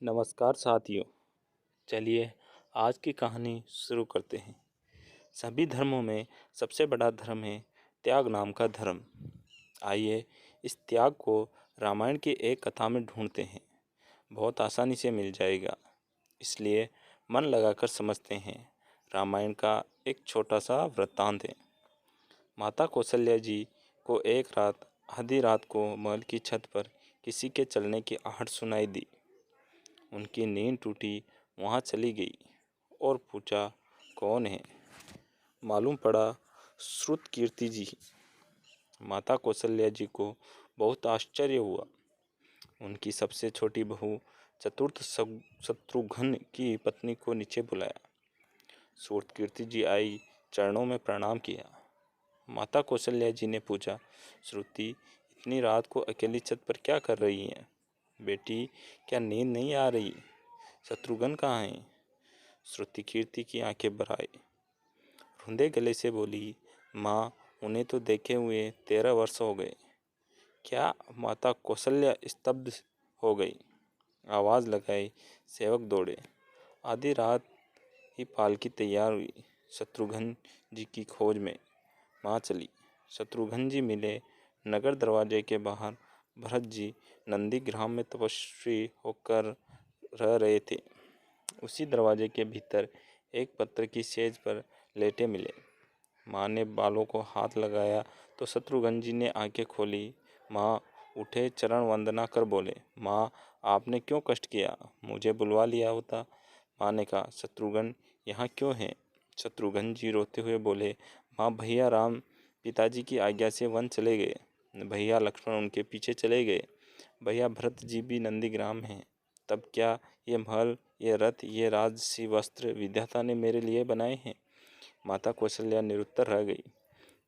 नमस्कार साथियों। चलिए आज की कहानी शुरू करते हैं। सभी धर्मों में सबसे बड़ा धर्म है त्याग नाम का धर्म। आइए इस त्याग को रामायण की एक कथा में ढूंढते हैं। बहुत आसानी से मिल जाएगा, इसलिए मन लगाकर समझते हैं। रामायण का एक छोटा सा वृत्तांत है। माता कौशल्या जी को एक रात आधी रात को महल की छत पर किसी के चलने की आहट सुनाई दी। उनकी नींद टूटी, वहाँ चली गई और पूछा, कौन है? मालूम पड़ा श्रुतकीर्ति जी। माता कौशल्या जी को बहुत आश्चर्य हुआ। उनकी सबसे छोटी बहू चतुर्थ शत्रुघ्न की पत्नी को नीचे बुलाया। श्रुतकीर्ति जी आई, चरणों में प्रणाम किया। माता कौशल्या जी ने पूछा, श्रुति, इतनी रात को अकेली छत पर क्या कर रही हैं? बेटी, क्या नींद नहीं आ रही? शत्रुघ्न कहाँ हैं? श्रुतिकीर्ति की आंखें भर आई। रुंधे गले से बोली, माँ, उन्हें तो देखे हुए 13 वर्ष हो गए। क्या? माता कौशल्या स्तब्ध हो गई। आवाज़ लगाई, सेवक दौड़े। आधी रात ही पालकी तैयार हुई। शत्रुघ्न जी की खोज में माँ चली। शत्रुघ्न जी मिले। नगर दरवाजे के बाहर भरत जी नंदीग्राम में तपस्वी होकर रह रहे थे। उसी दरवाजे के भीतर एक पत्थर की सेज पर लेटे मिले। माँ ने बालों को हाथ लगाया तो शत्रुघ्न जी ने आंखें खोली। माँ उठे, चरण वंदना कर बोले, माँ, आपने क्यों कष्ट किया? मुझे बुलवा लिया होता। माँ ने कहा, शत्रुघ्न यहाँ क्यों हैं? शत्रुघ्न जी रोते हुए बोले, माँ, भैया राम पिताजी की आज्ञा से वन चले गए। भैया लक्ष्मण उनके पीछे चले गए। भैया भरत जी भी नंदीग्राम हैं। तब क्या ये महल, ये रथ, ये राजसी वस्त्र विधाता ने मेरे लिए बनाए हैं? माता कौशल्या निरुत्तर रह गई।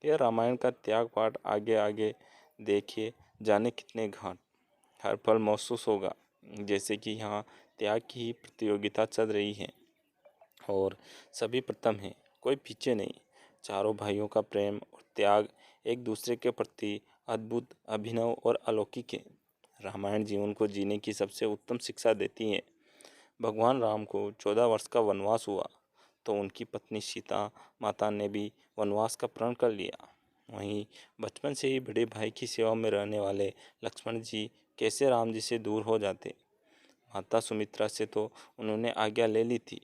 यह रामायण का त्याग पाठ आगे आगे देखिए, जाने कितने घाट। हर पल महसूस होगा जैसे कि यहाँ त्याग की ही प्रतियोगिता चल रही है और सभी प्रथम हैं, कोई पीछे नहीं। चारों भाइयों का प्रेम और त्याग एक दूसरे के प्रति अद्भुत, अभिनव और अलौकिक है। रामायण जीवन को जीने की सबसे उत्तम शिक्षा देती है। भगवान राम को 14 वर्ष का वनवास हुआ तो उनकी पत्नी सीता माता ने भी वनवास का प्रण कर लिया। वहीं बचपन से ही बड़े भाई की सेवा में रहने वाले लक्ष्मण जी कैसे राम जी से दूर हो जाते? माता सुमित्रा से तो उन्होंने आज्ञा ले ली थी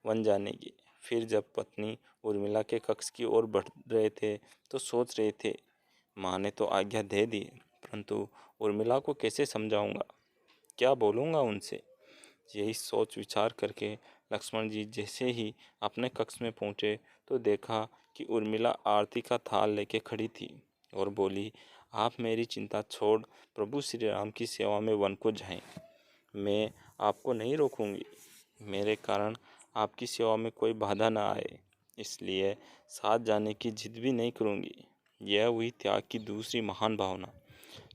वन जाने की। फिर जब पत्नी उर्मिला के कक्ष की ओर बढ़ रहे थे तो सोच रहे थे, माँ ने तो आज्ञा दे दी, परंतु उर्मिला को कैसे समझाऊंगा, क्या बोलूँगा उनसे? यही सोच विचार करके लक्ष्मण जी जैसे ही अपने कक्ष में पहुँचे तो देखा कि उर्मिला आरती का थाल लेके खड़ी थी और बोली, आप मेरी चिंता छोड़ प्रभु श्री राम की सेवा में वन को जाएं। मैं आपको नहीं रोकूंगी। मेरे कारण आपकी सेवा में कोई बाधा ना आए, इसलिए साथ जाने की जिद भी नहीं करूंगी। यह हुई त्याग की दूसरी महान भावना।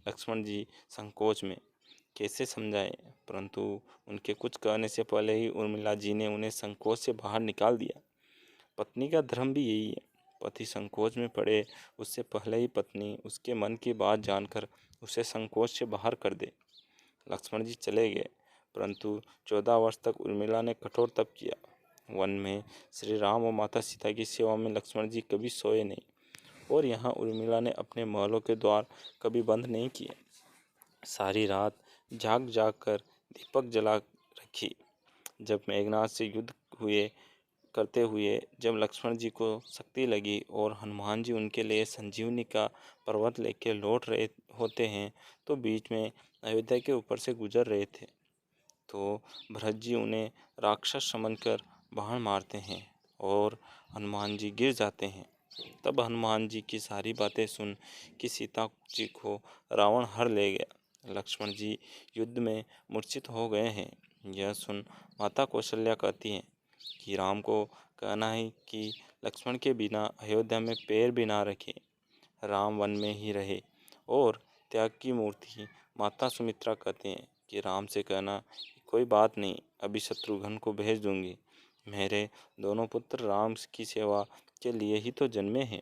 लक्ष्मण जी संकोच में, कैसे समझाएं? परंतु उनके कुछ कहने से पहले ही उर्मिला जी ने उन्हें संकोच से बाहर निकाल दिया। पत्नी का धर्म भी यही है। पति संकोच में पड़े उससे पहले ही पत्नी उसके मन की बात जानकर उसे संकोच से बाहर कर दे। लक्ष्मण जी चले गए, परंतु 14 वर्ष तक उर्मिला ने कठोर तप किया। वन में श्री राम और माता सीता की सेवा में लक्ष्मण जी कभी सोए नहीं और यहाँ उर्मिला ने अपने महलों के द्वार कभी बंद नहीं किए। सारी रात जाग जाग कर दीपक जला रखी। जब मेघनाथ से युद्ध करते हुए जब लक्ष्मण जी को शक्ति लगी और हनुमान जी उनके लिए संजीवनी का पर्वत लेकर लौट रहे होते हैं तो बीच में अयोध्या के ऊपर से गुजर रहे थे तो भरत जी उन्हें राक्षस समझकर बाण मारते हैं और हनुमान जी गिर जाते हैं। तब हनुमान जी की सारी बातें सुन कि सीता जी को रावण हर ले गया। लक्ष्मण जी युद्ध में मूर्छित हो गए हैं। यह सुन माता कौशल्या कहती हैं कि राम को कहना है कि लक्ष्मण के बिना अयोध्या में पैर भी ना रखे, राम वन में ही रहे। और त्याग की मूर्ति माता सुमित्रा कहते हैं कि राम से कहना कि कोई बात नहीं, अभी शत्रुघ्न को भेज दूंगी। मेरे दोनों पुत्र राम की सेवा के लिए ही तो जन्मे हैं।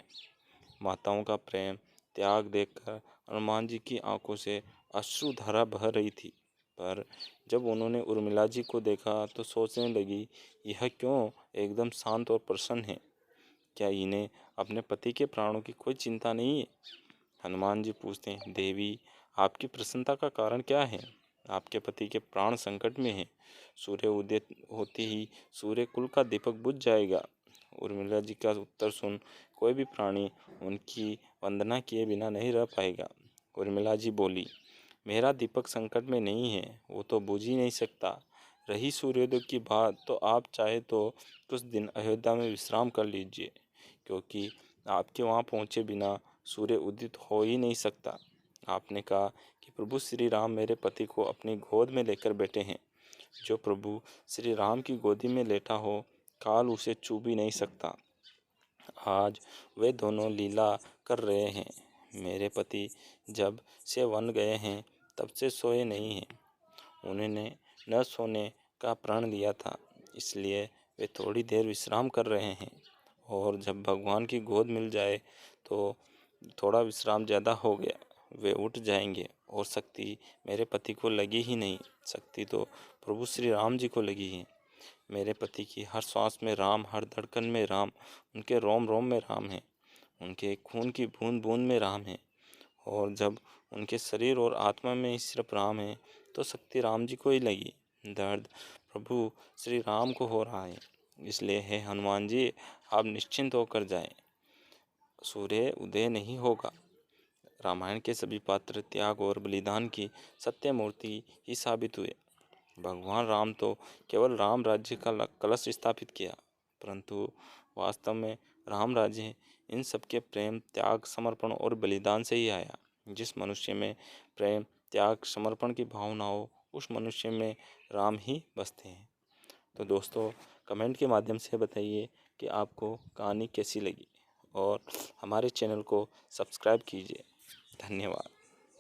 माताओं का प्रेम त्याग देखकर हनुमान जी की आंखों से अश्रुधारा बह रही थी। पर जब उन्होंने उर्मिला जी को देखा तो सोचने लगी, यह क्यों एकदम शांत और प्रसन्न है? क्या इन्हें अपने पति के प्राणों की कोई चिंता नहीं है? हनुमान जी पूछते हैं, देवी आपकी प्रसन्नता का कारण क्या है? आपके पति के प्राण संकट में हैं। सूर्य उदय होते ही सूर्य कुल का दीपक बुझ जाएगा। उर्मिला जी का उत्तर सुन कोई भी प्राणी उनकी वंदना किए बिना नहीं रह पाएगा। उर्मिला जी बोली, मेरा दीपक संकट में नहीं है, वो तो बुझ ही नहीं सकता। रही सूर्योदय की बात, तो आप चाहे तो कुछ दिन अयोध्या में विश्राम कर लीजिए, क्योंकि आपके वहाँ पहुँचे बिना सूर्य उदित हो ही नहीं सकता। आपने कहा कि प्रभु श्री राम मेरे पति को अपनी गोद में लेकर बैठे हैं। जो प्रभु श्री राम की गोदी में लेटा हो, काल उसे छू भी नहीं सकता। आज वे दोनों लीला कर रहे हैं। मेरे पति जब से वन गए हैं तब से सोए नहीं हैं। उन्होंने न सोने का प्रण लिया था, इसलिए वे थोड़ी देर विश्राम कर रहे हैं। और जब भगवान की गोद मिल जाए तो थोड़ा विश्राम ज़्यादा हो गया, वे उठ जाएंगे। और शक्ति मेरे पति को लगी ही नहीं, शक्ति तो प्रभु श्री राम जी को लगी है। मेरे पति की हर सांस में राम, हर धड़कन में राम, उनके रोम रोम में राम है, उनके खून की बूंद बूंद में राम है। और जब उनके शरीर और आत्मा में ही सिर्फ राम है, तो शक्ति राम जी को ही लगी। दर्द प्रभु श्री राम को हो रहा है। इसलिए हे हनुमान जी, आप निश्चिंत होकर जाएं, सूर्य उदय नहीं होगा। रामायण के सभी पात्र त्याग और बलिदान की सत्य मूर्ति ही साबित हुए। भगवान राम तो केवल राम राज्य का कलश स्थापित किया, परंतु वास्तव में राम राज्य इन सबके प्रेम, त्याग, समर्पण और बलिदान से ही आया। जिस मनुष्य में प्रेम, त्याग, समर्पण की भावना हो, उस मनुष्य में राम ही बसते हैं। तो दोस्तों, कमेंट के माध्यम से बताइए कि आपको कहानी कैसी लगी, और हमारे चैनल को सब्सक्राइब कीजिए। धन्यवाद।